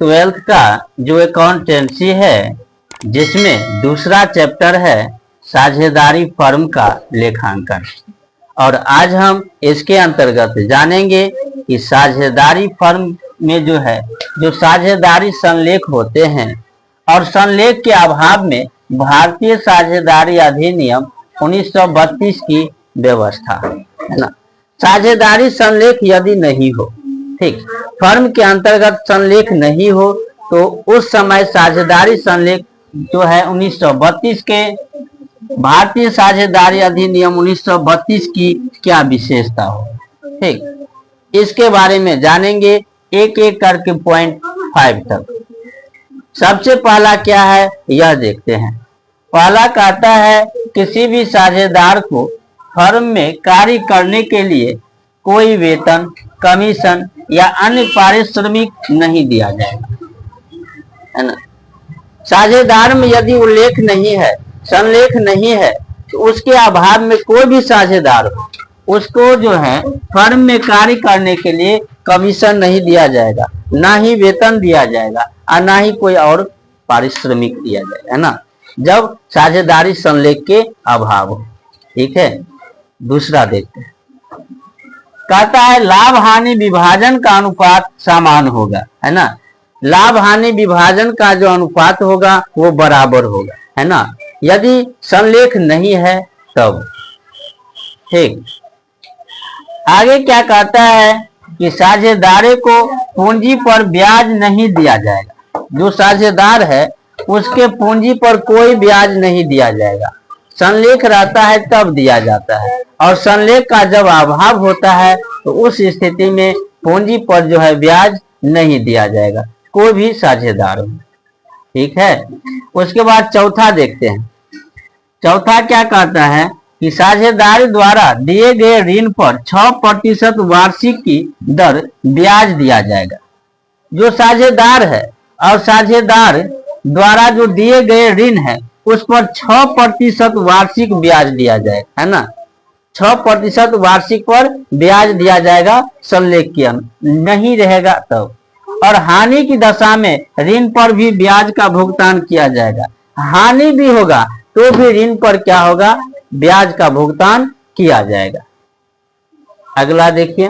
12th का जो accountancy है, जिसमें दूसरा चैप्टर है साझेदारी फर्म का लेखांकन। और आज हम इसके अंतर्गत जानेंगे कि साझेदारी फर्म में जो है, जो साझेदारी संलेख होते हैं और संलेख के अभाव में भारतीय साझेदारी अधिनियम 1932 की व्यवस्था है ना। साझेदारी संलेख यदि नहीं हो, ठीक, फर्म के अंतर्गत संलेख नहीं हो, तो उस समय साझेदारी संलेख जो है 1932 के भारतीय साझेदारी अधिनियम 1932 की क्या विशेषता हो, ठीक, इसके बारे में जानेंगे एक एक करके पॉइंट 5 तक। सबसे पहला क्या है यह देखते हैं। पहला कहता है किसी भी साझेदार को फर्म में कार्य करने के लिए कोई वेतन, कमीशन या अन्य पारिश्रमिक नहीं दिया जाएगा, है ना। साझेदार में यदि उल्लेख नहीं है, संलेख नहीं है, तो उसके अभाव में कोई भी साझेदार हो, उसको जो है फर्म में कार्य करने के लिए कमीशन नहीं दिया जाएगा, ना ही वेतन दिया जाएगा और ना ही कोई और पारिश्रमिक दिया जाएगा, है ना, जब साझेदारी संलेख के अभाव हो। ठीक है, दूसरा देखते हैं। कहता है लाभ हानि विभाजन का अनुपात समान होगा, है ना। लाभ हानि विभाजन का जो अनुपात होगा वो बराबर होगा, है ना, यदि संलेख नहीं है तब। ठीक, आगे क्या कहता है कि साझेदारे को पूंजी पर ब्याज नहीं दिया जाएगा। जो साझेदार है उसके पूंजी पर कोई ब्याज नहीं दिया जाएगा। संलेख रहता है तब दिया जाता है, और संलेख का जब अभाव होता है तो उस स्थिति में पूंजी पर जो है ब्याज नहीं दिया जाएगा, कोई भी साझेदार हो। ठीक है, उसके बाद चौथा देखते हैं। चौथा क्या कहता है कि साझेदारी द्वारा दिए गए ऋण पर 6% वार्षिक की दर ब्याज दिया जाएगा। जो साझेदार है और साझेदार द्वारा जो दिए गए ऋण है उस पर 6% वार्षिक ब्याज दिया जाएगा, है ना। 6% वार्षिक पर ब्याज दिया जाएगा, संलेख के नहीं रहेगा तब। और हानि की दशा में ऋण पर भी ब्याज का भुगतान किया जाएगा। हानि भी होगा तो भी ऋण पर क्या होगा, ब्याज का भुगतान किया जाएगा। अगला देखिए,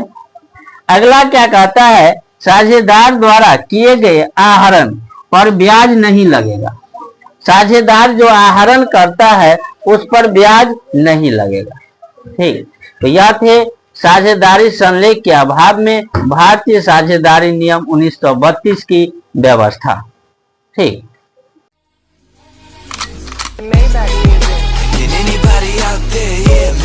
अगला क्या कहता है, साझेदार द्वारा किए गए आहरण पर ब्याज नहीं लगेगा। साझेदार जो आहरण करता है उस पर ब्याज नहीं लगेगा। ठीक, तो यह थे साझेदारी संलेख के अभाव में भारतीय साझेदारी नियम 1932 की व्यवस्था। ठीक, Can anybody out there hear me?